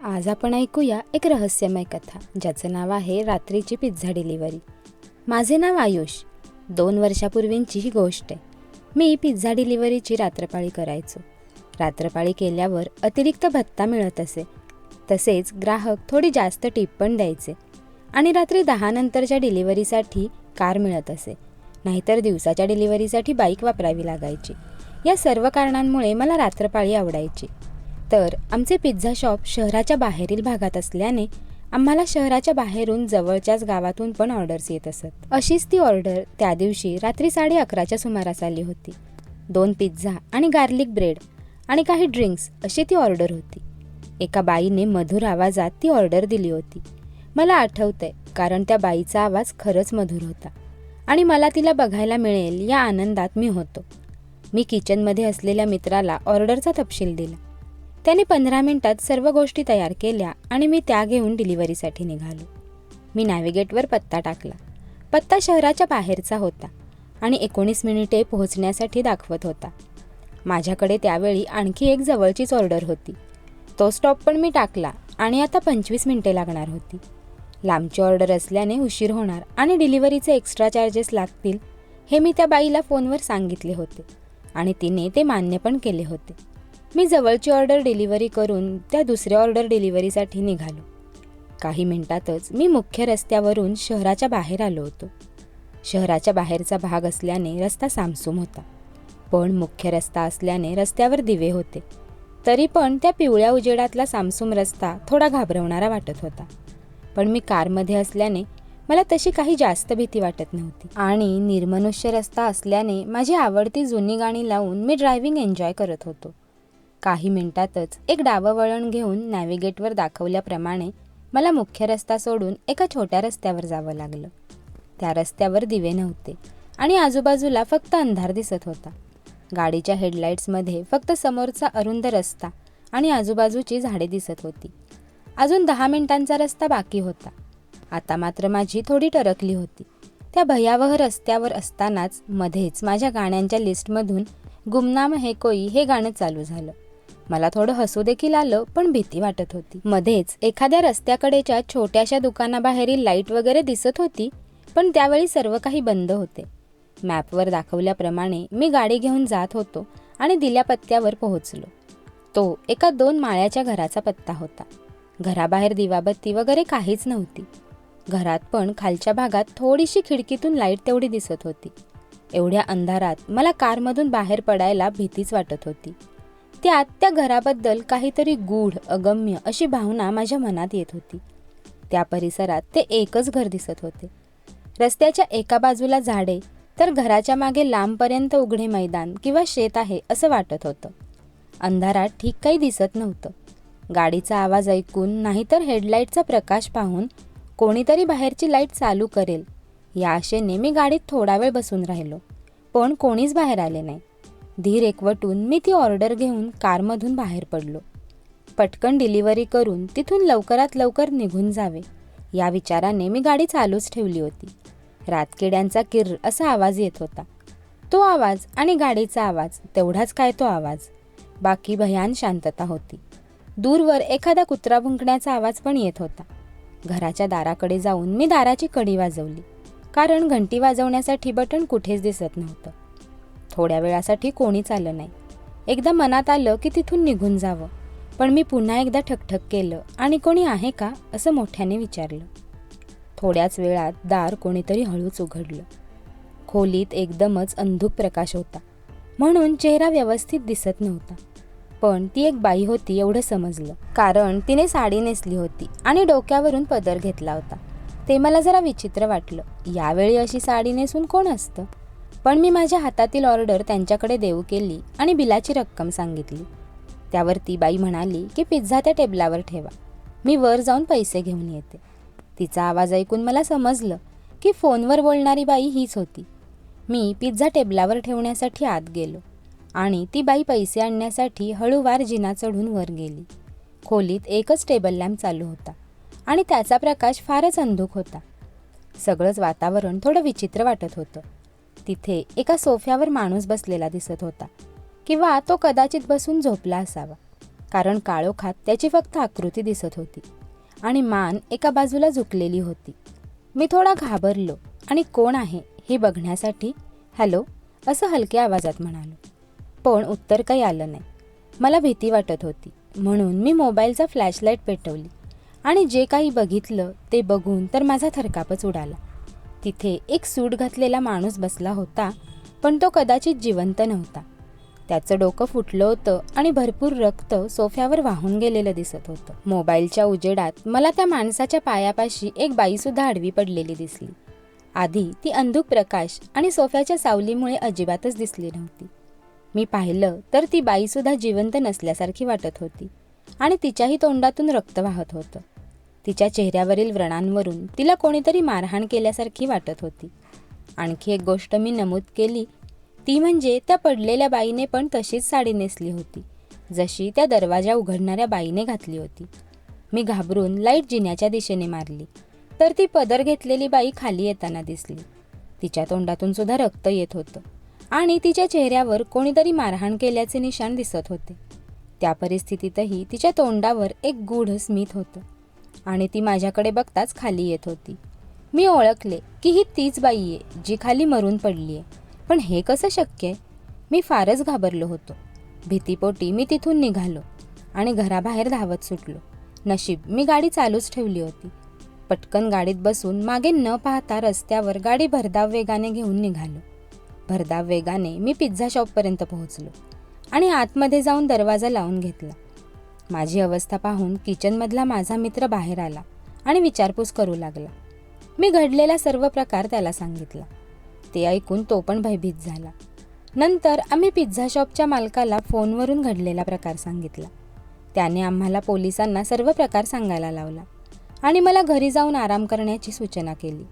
आज आपण ऐकूया एक रहस्यमय कथा ज्याचं नाव आहे रात्रीची पिझ्झा डिलिव्हरी. माझे नाव आयुष. 2 वर्षापूर्वींची ही गोष्ट आहे. मी पिझ्झा डिलिव्हरीची रात्रपाळी करायचो. रात्रपाळी केल्यावर अतिरिक्त भत्ता मिळत असे. तसेच ग्राहक थोडी जास्त टिप पण द्यायचे आणि रात्री 10 नंतरच्या डिलिव्हरीसाठी कार मिळत असे. नाहीतर दिवसाच्या डिलिव्हरीसाठी बाईक वापरावी लागायची. या सर्व कारणांमुळे मला रात्रपाळी आवडायची. तर आमचे पिझ्झा शॉप शहराच्या बाहेरील भागात असल्याने आम्हाला शहराच्या बाहेरून जवळच्याच गावातून पण ऑर्डर्स येत असत. अशीच ती ऑर्डर त्या दिवशी रात्री 11:30च्या सुमारास आली होती. 2 पिझ्झा आणि गार्लिक ब्रेड आणि काही ड्रिंक्स अशी ती ऑर्डर होती. एका बाईने मधुर आवाजात ती ऑर्डर दिली होती. मला आठवतंय कारण त्या बाईचा आवाज खरंच मधुर होता आणि मला तिला बघायला मिळेल या आनंदात मी होतो. मी किचनमध्ये असलेल्या मित्राला ऑर्डरचा तपशील दिला. त्याने 15 मिनिटात सर्व गोष्टी तयार केल्या आणि मी त्या घेऊन डिलिव्हरीसाठी निघालो. मी नॅव्हिगेटवर पत्ता टाकला. पत्ता शहराच्या बाहेरचा होता आणि 19 मिनिटे पोहोचण्यासाठी दाखवत होता. माझ्याकडे त्यावेळी आणखी एक जवळचीच ऑर्डर होती. तो स्टॉप पण मी टाकला आणि आता 25 मिनिटे लागणार होती. लांबची ऑर्डर असल्याने उशीर होणार आणि डिलिव्हरीचे एक्स्ट्रा चार्जेस लागतील हे मी त्या बाईला फोनवर सांगितले होते आणि तिने ते मान्य पण केले होते. मी जवळची ऑर्डर डिलिव्हरी करून त्या दुसऱ्या ऑर्डर डिलिव्हरीसाठी निघालो. काही मिनिटातच मी मुख्य रस्त्यावरून शहराच्या बाहेर आलो होतो. शहराच्या बाहेरचा भाग असल्याने रस्ता सामसूम होता, पण मुख्य रस्ता असल्याने रस्त्यावर दिवे होते. तरी पण त्या पिवळ्या उजेडातला सामसूम रस्ता थोडा घाबरवणारा वाटत होता. पण मी कारमध्ये असल्याने मला तशी काही जास्त भीती वाटत नव्हती आणि निर्मनुष्य रस्ता असल्याने माझी आवडती जुनी गाणी लावून मी ड्रायव्हिंग एन्जॉय करत होतो. काही मिनिटातच एक डावं वळण घेऊन नॅव्हिगेटवर दाखवल्याप्रमाणे मला मुख्य रस्ता सोडून एका छोट्या रस्त्यावर जावं लागलं. त्या रस्त्यावर दिवे नव्हते आणि आजूबाजूला फक्त अंधार दिसत होता. गाडीच्या हेडलाईट्समध्ये फक्त समोरचा अरुंद रस्ता आणि आजूबाजूची झाडे दिसत होती. अजून 10 मिनिटांचा रस्ता बाकी होता. आता मात्र माझी थोडी टरकली होती. त्या भयावह रस्त्यावर असतानाच मध्येच माझ्या गाण्यांच्या लिस्टमधून गुमनाम है कोई हे गाणं चालू झालं. मला थोडं हसू देखील आलं, पण भीती वाटत होती. मध्येच एखाद्या रस्त्याकडेच्या छोट्याशा दुकानाबाहेरील लाईट वगैरे दिसत होती, पण त्यावेळी सर्व काही बंद होते. मॅपवर दाखवल्याप्रमाणे मी गाडी घेऊन जात होतो आणि दिल्या पत्त्यावर पोहोचलो. तो एका 2 माळ्याच्या घराचा पत्ता होता. घराबाहेर दिवाबत्ती वगैरे काहीच नव्हती. घरात पण खालच्या भागात थोडीशी खिडकीतून लाईट तेवढी दिसत होती. एवढ्या अंधारात मला कारमधून बाहेर पडायला भीतीच वाटत होती. त्यात त्या घराबद्दल काहीतरी गूढ अगम्य अशी भावना माझ्या मनात येत होती. त्या परिसरात ते एकच घर दिसत होते. रस्त्याच्या एका बाजूला झाडे तर घराच्या मागे लांबपर्यंत उघडे मैदान किंवा शेत आहे असं वाटत होतं. अंधारात ठीक काही दिसत नव्हतं. गाडीचा आवाज ऐकून नाहीतर हेडलाईटचा प्रकाश पाहून कोणीतरी बाहेरची लाईट चालू करेल या आशेने मी गाडीत थोडा वेळ बसून राहिलो, पण कोणीच बाहेर आले नाही. धीर एकवटून मी ती ऑर्डर घेऊन कारमधून बाहेर पडलो. पटकन डिलिव्हरी करून तिथून लवकरात लवकर निघून जावे या विचाराने मी गाडी चालूच ठेवली होती. रातकिड्यांचा किर्र असा आवाज येत होता. तो आवाज आणि गाडीचा आवाज तेवढाच काय तो आवाज. बाकी भयान शांतता होती. दूरवर एखादा कुत्रा भुंकण्याचा आवाज पण येत होता. घराच्या दाराकडे जाऊन मी दाराची कडी वाजवली, कारण घंटी वाजवण्यासाठी बटन कुठेच दिसत नव्हतं. थोड्या वेळासाठी कोणीच आलं नाही. एकदा मनात आलं की तिथून निघून जावं, पण मी पुन्हा एकदा ठकठक केलं आणि कोणी आहे का असं मोठ्याने विचारलं. थोड्याच वेळात दार कोणीतरी हळूच उघडलं. खोलीत एकदमच अंधुक प्रकाश होता, म्हणून चेहरा व्यवस्थित दिसत नव्हता. पण ती एक बाई होती एवढं समजलं, कारण तिने साडी नेसली होती आणि डोक्यावरून पदर घेतला होता. ते मला जरा विचित्र वाटलं. यावेळी अशी साडी नेसून कोण असतं? पण मी माझ्या हातातील ऑर्डर त्यांच्याकडे देऊ केली आणि बिलाची रक्कम सांगितली. त्यावर ती बाई म्हणाली की पिझ्झा त्या टेबलावर ठेवा, मी वर जाऊन पैसे घेऊन येते. तिचा आवाज ऐकून मला समजलं की फोनवर बोलणारी बाई हीच होती. मी पिझ्झा टेबलावर ठेवण्यासाठी आत गेलो आणि ती बाई पैसे आणण्यासाठी हळूवार जिना चढून वर गेली. खोलीत एकच टेबल लॅम्प चालू होता आणि त्याचा प्रकाश फारच अंधुक होता. सगळंच वातावरण थोडं विचित्र वाटत होतं. तिथे एका सोफ्यावर माणूस बसलेला दिसत होता, किंवा तो कदाचित बसून झोपला असावा. कारण काळोखात त्याची फक्त आकृती दिसत होती आणि मान एका बाजूला झुकलेली होती. मी थोडा घाबरलो आणि कोण आहे हे बघण्यासाठी हॅलो असं हलक्या आवाजात म्हणालो. पण उत्तर काही आलं नाही. मला भीती वाटत होती म्हणून मी मोबाईलचा फ्लॅशलाईट पेटवली आणि जे काही बघितलं ते बघून तर माझा थरकापच उडाला. तिथे एक सूट घातलेला माणूस बसला होता, पण तो कदाचित जिवंत नव्हता. त्याचं डोकं फुटलं होतं आणि भरपूर रक्त सोफ्यावर वाहून गेलेलं दिसत होतं. मोबाईलच्या उजेडात मला त्या माणसाच्या पायापाशी एक बाईसुद्धा आडवी पडलेली दिसली. आधी ती अंधुक प्रकाश आणि सोफ्याच्या सावलीमुळे अजिबातच दिसली नव्हती. मी पाहिलं तर ती बाईसुद्धा जिवंत नसल्यासारखी वाटत होती आणि तिच्याही तोंडातून रक्त वाहत होतं. तिच्या चेहऱ्यावरील व्रणांवरून तिला कोणीतरी मारहाण केल्यासारखी वाटत होती. आणखी एक गोष्ट मी नमूद केली ती म्हणजे त्या पडलेल्या बाईने पण तशीच साडी नेसली होती जशी त्या दरवाजा उघडणाऱ्या बाईने घातली होती. मी घाबरून लाईट जिन्याच्या दिशेने मारली तर ती पदर घेतलेली बाई खाली येताना दिसली. तिच्या तोंडातून सुद्धा रक्त येत होतं आणि तिच्या चेहऱ्यावर कोणीतरी मारहाण केल्याचे निशाण दिसत होते. त्या परिस्थितीतही तिच्या तोंडावर एक गूढ स्मित होतं आणि ती माझ्याकडे बघताच खाली येत होती. मी ओळखले की ही तीच बाई आहे जी खाली मरून पडली आहे. पण हे कसं शक्य आहे? मी फारच घाबरलो होतो. भीतीपोटी मी तिथून निघालो आणि घराबाहेर धावत सुटलो. नशीब मी गाडी चालूच ठेवली होती. पटकन गाडीत बसून मागे न पाहता रस्त्यावर गाडी भरधाव वेगाने घेऊन निघालो. भरधाव वेगाने मी पिझ्झा शॉपपर्यंत पोहोचलो आणि आतमध्ये जाऊन दरवाजा लावून घेतला. माझी अवस्था पाहून किचनमधला माझा मित्र बाहेर आला आणि विचारपूस करू लागला. मी घडलेला सर्व प्रकार त्याला सांगितला. ते ऐकून तो पण भयभीत झाला. नंतर आम्ही पिझ्झा शॉपच्या मालकाला फोनवरून घडलेला प्रकार सांगितला. त्याने आम्हाला पोलिसांना सर्व प्रकार सांगायला लावला आणि मला घरी जाऊन आराम करण्याची सूचना केली.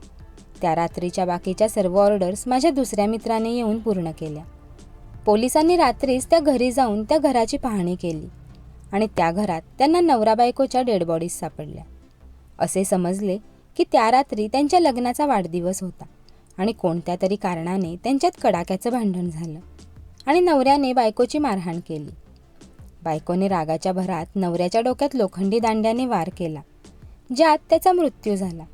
त्या रात्रीच्या बाकीच्या सर्व ऑर्डर्स माझ्या दुसऱ्या मित्राने येऊन पूर्ण केल्या. पोलिसांनी रात्रीच त्या घरी जाऊन त्या घराची पाहणी केली आणि त्या घरात त्यांना नवरा बायकोच्या डेड बॉडीज सापडल्या. असे समजले की त्या रात्री त्यांच्या लग्नाचा वाढदिवस होता आणि कोणत्या तरी कारणाने त्यांच्यात कडाक्याचं भांडण झालं आणि नवऱ्याने बायकोची मारहाण केली. बायकोने रागाच्या भरात नवऱ्याच्या डोक्यात लोखंडी दांड्याने वार केला ज्यात त्याचा मृत्यू झाला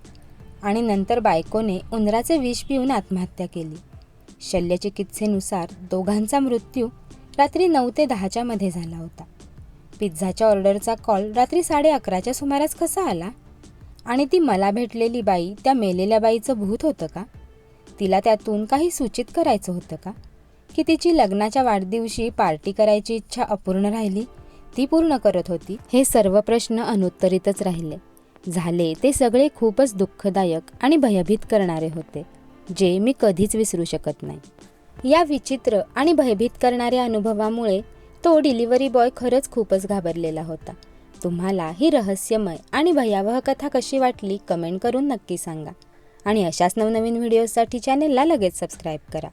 आणि नंतर बायकोने उंदराचे विष पिऊन आत्महत्या केली. शल्यचिकित्सेनुसार दोघांचा मृत्यू रात्री 9 ते 10च्या मध्ये झाला होता. पिझ्झाच्या ऑर्डरचा कॉल रात्री 11:30च्या सुमारास कसा आला? आणि ती मला भेटलेली बाई त्या मेलेल्या बाईचं भूत होतं का? तिला त्यातून काही सूचित करायचं होतं का? की तिची लग्नाच्या वाढदिवशी पार्टी करायची इच्छा अपूर्ण राहिली ती पूर्ण करत होती? हे सर्व प्रश्न अनुत्तरितच राहिले. झाले ते सगळे खूपच दुःखदायक आणि भयभीत करणारे होते जे मी कधीच विसरू शकत नाही. या विचित्र आणि भयभीत करणाऱ्या अनुभवामुळे तो डिलिव्हरी बॉय खरंच खूपच घाबरलेला होता. तुम्हाला ही रहस्यमय आणि भयावह कथा कशी वाटली कमेंट करून नक्की सांगा आणि अशाच नवनवीन व्हिडिओसाठी चॅनेलला लगेच सबस्क्राईब करा.